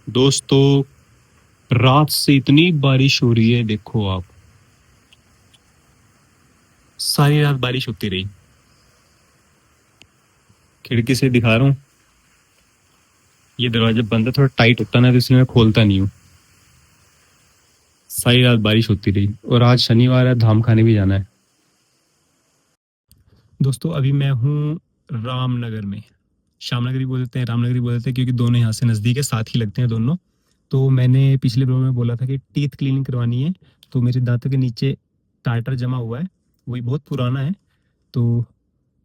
दोस्तों, रात से इतनी बारिश हो रही है, देखो आप। सारी रात बारिश होती रही। खिड़की से दिखा रहा हूँ। ये दरवाजा बंद है, थोड़ा टाइट होता ना तो इसलिए मैं खोलता नहीं हूँ। सारी रात बारिश होती रही और आज शनिवार है, धाम खाने भी जाना है। दोस्तों, अभी मैं हूँ रामनगर में। श्यामनगरी बोल देते हैं, रामनगरी बोल देते हैं, क्योंकि दोनों यहाँ से नज़दीक है, साथ ही लगते हैं दोनों। तो मैंने पिछले ब्लॉग में बोला था कि टीथ क्लीनिंग करवानी है। तो मेरे दांतों के नीचे टार्टर जमा हुआ है, वही बहुत पुराना है। तो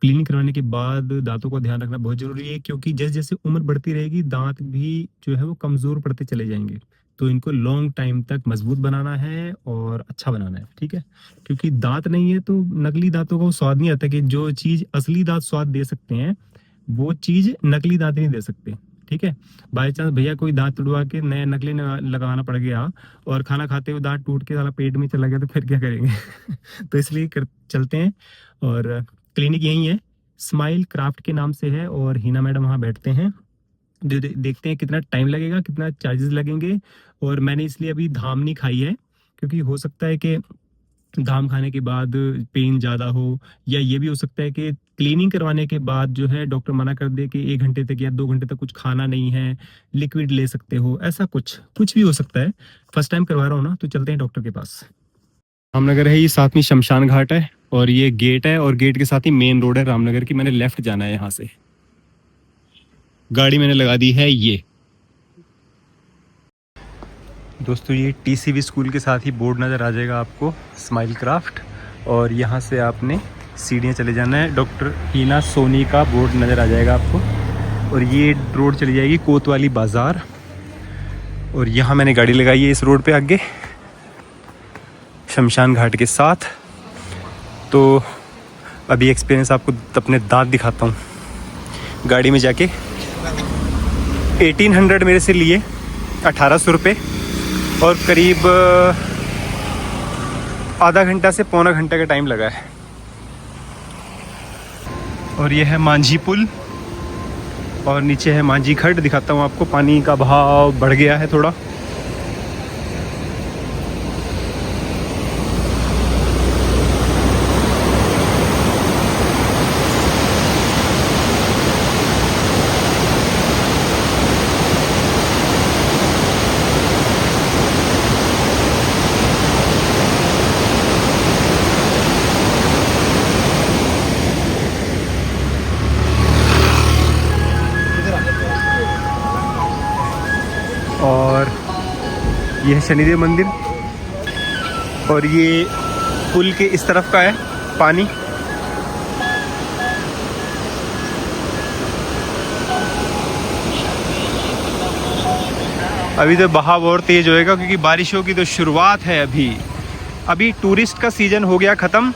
क्लीनिंग करवाने के बाद दांतों का ध्यान रखना बहुत ज़रूरी है, क्योंकि जैसे जैसे उम्र बढ़ती रहेगी दांत भी जो है वो कमज़ोर पड़ते चले जाएंगे। तो इनको लॉन्ग टाइम तक मजबूत बनाना है और अच्छा बनाना है, ठीक है। क्योंकि दांत नहीं है तो नकली दांतों का वो स्वाद नहीं आता। कि जो चीज़ असली दांत स्वाद दे सकते हैं वो चीज़ नकली दांत नहीं दे सकते, ठीक है। बाई चांस भैया कोई दांत तुड़वा के नया नकली लगाना पड़ गया और खाना खाते हुए दांत टूट के साला पेट में चला गया तो फिर क्या करेंगे। तो इसलिए चलते हैं। और क्लिनिक यही है, स्माइल क्राफ्ट के नाम से है, और हिना मैडम वहाँ बैठते हैं। देखते हैं कितना टाइम लगेगा, कितना चार्जेस लगेंगे। और मैंने इसलिए अभी धाम नहीं खाई है, क्योंकि हो सकता है कि धाम खाने के बाद पेन ज़्यादा हो, या ये भी हो सकता है कि क्लीनिंग करवाने के बाद जो है डॉक्टर मना कर दे कि 1 घंटे तक या 2 घंटे तक कुछ खाना नहीं है, लिक्विड ले सकते हो, ऐसा कुछ कुछ भी हो सकता है। फर्स्ट टाइम करवा रहा हूँ ना, तो चलते हैं डॉक्टर के पास। रामनगर है, ये साथ में शमशान घाट है और ये गेट है, और गेट के साथ ही मेन रोड है रामनगर की। मैंने लेफ्ट जाना है यहाँ से। गाड़ी मैंने लगा दी है ये। दोस्तों, ये टीसीवी स्कूल के साथ ही बोर्ड नज़र आ जाएगा आपको, स्माइल क्राफ्ट। और यहाँ से आपने सीढ़ियाँ चले जाना है, डॉक्टर हीना सोनी का बोर्ड नज़र आ जाएगा आपको। और ये रोड चली जाएगी कोतवाली बाज़ार। और यहाँ मैंने गाड़ी लगाई है इस रोड पे आगे, शमशान घाट के साथ। तो अभी एक्सपीरियंस आपको अपने दांत दिखाता हूँ। गाड़ी में जाके 1800 मेरे से लिए, 1800 रुपये, और करीब आधा घंटा से पौना घंटा का टाइम लगा है। और ये है मांझी पुल, और नीचे है मांझी खड्ड। दिखाता हूँ आपको, पानी का बहाव बढ़ गया है थोड़ा। और ये है शनिदेव मंदिर, और ये पुल के इस तरफ का है पानी। अभी तो बहाव और तेज होएगा, क्योंकि बारिशों की तो शुरुआत है। अभी टूरिस्ट का सीजन हो गया ख़त्म।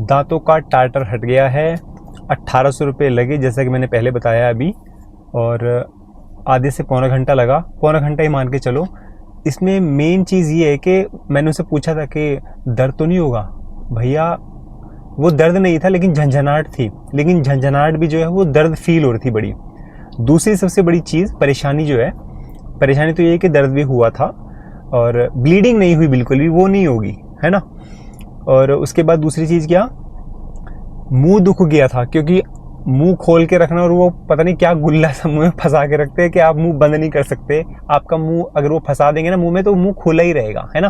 दांतों का टार्टर हट गया है, 1800 रुपये लगे जैसा कि मैंने पहले बताया अभी। और आधे से पौना घंटा लगा, पौना घंटा ही मान के चलो। इसमें मेन चीज़ ये है कि मैंने उनसे पूछा था कि दर्द तो नहीं होगा भैया। वो दर्द नहीं था लेकिन झंझनाहट थी, लेकिन झंझनाहट भी जो है वो दर्द फील हो रही थी बड़ी। दूसरी सबसे बड़ी चीज़ परेशानी जो है, परेशानी तो ये है कि दर्द भी हुआ था और ब्लीडिंग नहीं हुई बिल्कुल भी, वो नहीं होगी, है ना। और उसके बाद दूसरी चीज़ क्या, मुंह दुख गया था, क्योंकि मुंह खोल के रखना, और वो पता नहीं क्या गुल्ला सा मुंह में फंसा के रखते हैं कि आप मुंह बंद नहीं कर सकते। आपका मुंह अगर वो फंसा देंगे ना मुंह में, तो मुंह खुला ही रहेगा, है ना।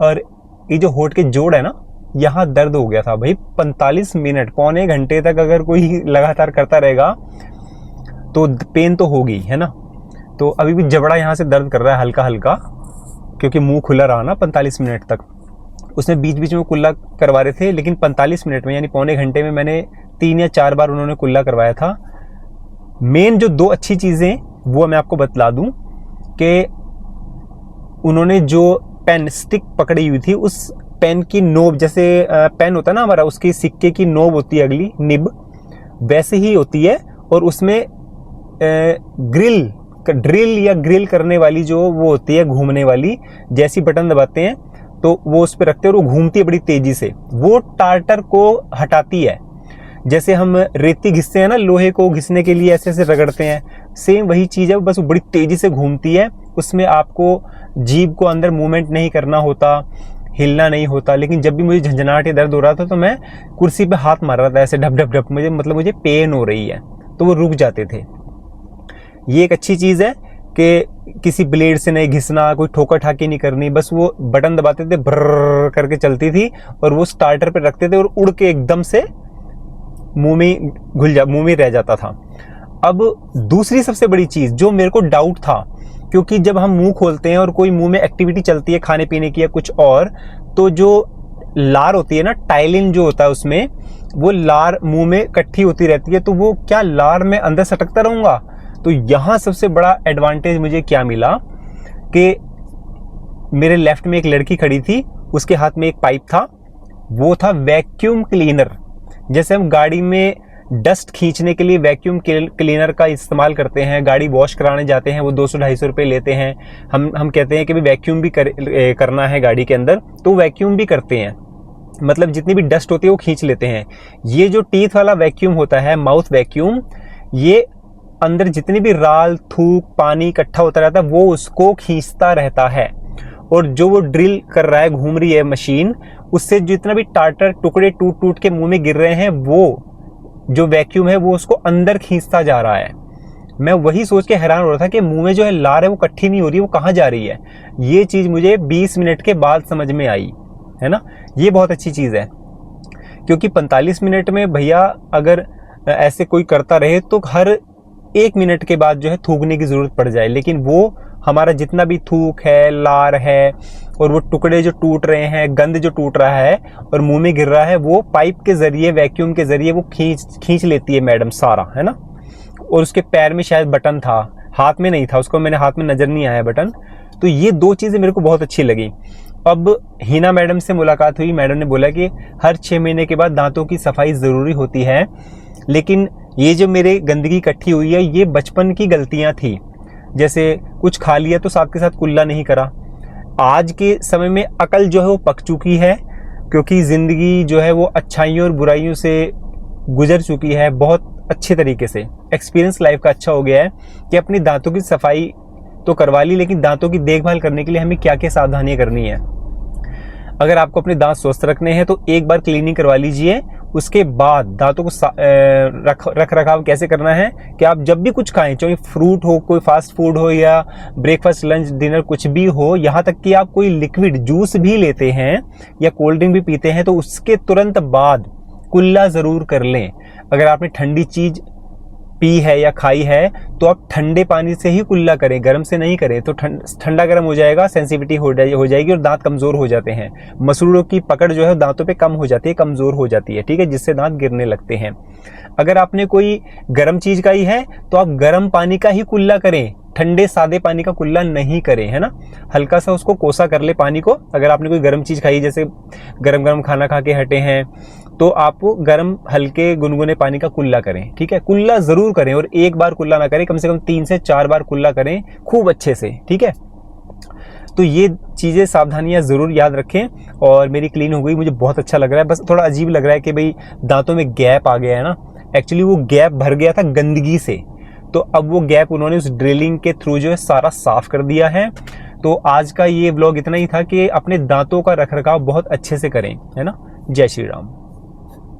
और ये जो होठ के जोड़ है ना, यहाँ दर्द हो गया था भाई। 45 मिनट, पौने घंटे तक अगर कोई लगातार करता रहेगा तो पेन तो होगी, है ना। तो अभी भी जबड़ा यहाँ से दर्द कर रहा है हल्का हल्का, क्योंकि मुंह खुला रहा ना 45 मिनट तक। उसने बीच बीच में कुल्ला करवा रहे थे, लेकिन 45 मिनट में यानी पौने घंटे में मैंने 3 या 4 बार उन्होंने कुल्ला करवाया था। मेन जो 2 अच्छी चीज़ें वो मैं आपको बतला दूं कि उन्होंने जो पेन स्टिक पकड़ी हुई थी, उस पेन की नोब, जैसे पेन होता है ना हमारा, उसकी सिक्के की नोब होती है अगली निब, वैसे ही होती है। और उसमें ड्रिल या ग्रिल करने वाली जो वो होती है घूमने वाली, जैसी बटन दबाते हैं तो वो उस पर रखते हैं और वो घूमती है बड़ी तेजी से, वो टार्टर को हटाती है। जैसे हम रेती घिसते हैं ना, लोहे को घिसने के लिए ऐसे ऐसे रगड़ते हैं, सेम वही चीज़ है, बस वो बड़ी तेज़ी से घूमती है। उसमें आपको जीभ को अंदर मूवमेंट नहीं करना होता, हिलना नहीं होता। लेकिन जब भी मुझे झंझनाहट या दर्द हो रहा था तो मैं कुर्सी पे हाथ मार रहा था ऐसे ढप ढप ढप, मुझे पेन हो रही है, तो वो रुक जाते थे। ये एक अच्छी चीज़ है कि किसी ब्लेड से नहीं घिसना, कोई ठोकर ठाकी नहीं करनी, बस वो बटन दबाते थे, ब्रर करके चलती थी और वो स्टार्टर पे रखते थे और उड़ के एकदम से मुंह में रह जाता था। अब दूसरी सबसे बड़ी चीज़ जो मेरे को डाउट था, क्योंकि जब हम मुंह खोलते हैं और कोई मुंह में एक्टिविटी चलती है खाने पीने की या कुछ और, तो जो लार होती है ना, टाइलिन जो होता है उसमें, वो लार मुंह में इकट्ठी होती रहती है, तो वो क्या लार में अंदर सटकता रहूँगा। तो यहाँ सबसे बड़ा एडवांटेज मुझे क्या मिला कि मेरे लेफ्ट में एक लड़की खड़ी थी, उसके हाथ में एक पाइप था, वो था वैक्यूम क्लीनर। जैसे हम गाड़ी में डस्ट खींचने के लिए वैक्यूम क्लीनर का इस्तेमाल करते हैं, गाड़ी वॉश कराने जाते हैं, वो 200-250 रुपये लेते हैं। हम कहते हैं कि भी वैक्यूम भी करना है गाड़ी के अंदर, तो वैक्यूम भी करते हैं, मतलब जितनी भी डस्ट होती है वो खींच लेते हैं। ये जो टीथ वाला वैक्यूम होता है, माउथ वैक्यूम, ये अंदर जितनी भी राल, थूक, पानी इकट्ठा होता रहता है वो उसको खींचता रहता है। और जो वो ड्रिल कर रहा है, घूम रही है मशीन, उससे जितना भी टाटर टुकड़े टूट टूट के मुंह में गिर रहे हैं, वो जो वैक्यूम है वो उसको अंदर खींचता जा रहा है। मैं वही सोच के हैरान हो रहा था कि मुंह में जो है लार है वो इकट्ठी नहीं हो रही, वो कहाँ जा रही है। ये चीज़ मुझे 20 मिनट के बाद समझ में आई, है ना। ये बहुत अच्छी चीज़ है, क्योंकि 45 मिनट में भैया अगर ऐसे कोई करता रहे तो हर 1 मिनट के बाद जो है थूकने की ज़रूरत पड़ जाए। लेकिन वो हमारा जितना भी थूक है, लार है, और वो टुकड़े जो टूट रहे हैं, गंद जो टूट रहा है और मुंह में गिर रहा है, वो पाइप के ज़रिए, वैक्यूम के ज़रिए वो खींच लेती है मैडम सारा, है ना। और उसके पैर में शायद बटन था, हाथ में नहीं था, उसको मैंने हाथ में नज़र नहीं आया बटन। तो ये 2 चीज़ें मेरे को बहुत अच्छी लगी। अब हिना मैडम से मुलाकात हुई, मैडम ने बोला कि हर 6 महीने के बाद दांतों की सफाई ज़रूरी होती है, लेकिन ये जो मेरे गंदगी इकट्ठी हुई है ये बचपन की गलतियां थी। जैसे कुछ खा लिया तो साथ के साथ कुल्ला नहीं करा। आज के समय में अकल जो है वो पक चुकी है, क्योंकि ज़िंदगी जो है वो अच्छाइयों और बुराइयों से गुजर चुकी है बहुत अच्छे तरीके से। एक्सपीरियंस लाइफ का अच्छा हो गया है कि अपनी दांतों की सफाई तो करवा ली, लेकिन दांतों की देखभाल करने के लिए हमें क्या क्या सावधानियां करनी है। अगर आपको अपने दांत स्वस्थ रखने हैं तो एक बार क्लीनिंग करवा लीजिए। उसके बाद दांतों को रख रखाव कैसे करना है कि आप जब भी कुछ खाएं, चाहे फ्रूट हो, कोई फास्ट फूड हो, या ब्रेकफास्ट, लंच, डिनर कुछ भी हो, यहाँ तक कि आप कोई लिक्विड जूस भी लेते हैं या कोल्ड ड्रिंक भी पीते हैं, तो उसके तुरंत बाद कुल्ला ज़रूर कर लें। अगर आपने ठंडी चीज़ पी है या खाई है तो आप ठंडे पानी से ही कुल्ला करें, गर्म से नहीं करें। तो ठंडा गर्म हो जाएगा, सेंसिटिविटी हो जाएगी और दांत कमज़ोर हो जाते हैं। मसूड़ों की पकड़ जो है दांतों पे कम हो जाती है, कमज़ोर हो जाती है, ठीक है, जिससे दांत गिरने लगते हैं। अगर आपने कोई गर्म चीज़ खाई है तो आप गर्म पानी का ही कुल्ला करें, ठंडे सादे पानी का कुल्ला नहीं करें, है ना। हल्का सा उसको कोसा कर ले पानी को। अगर आपने कोई गर्म चीज़ खाई, जैसे गरम गरम खाना खा के हटे हैं, तो आप गर्म हल्के गुनगुने पानी का कुल्ला करें, ठीक है। कुल्ला ज़रूर करें, और एक बार कुल्ला ना करें, कम से कम 3 से 4 बार कुल्ला करें खूब अच्छे से, ठीक है। तो ये चीज़ें, सावधानियां ज़रूर याद रखें। और मेरी क्लीन हो गई, मुझे बहुत अच्छा लग रहा है। बस थोड़ा अजीब लग रहा है कि भाई दांतों में गैप आ गया है ना। एक्चुअली वो गैप भर गया था गंदगी से, तो अब वो गैप उन्होंने उस ड्रिलिंग के थ्रू जो है सारा साफ कर दिया है। तो आज का ये व्लॉग इतना ही था कि अपने दांतों का रखरखाव बहुत अच्छे से करें, है ना। जय श्री राम।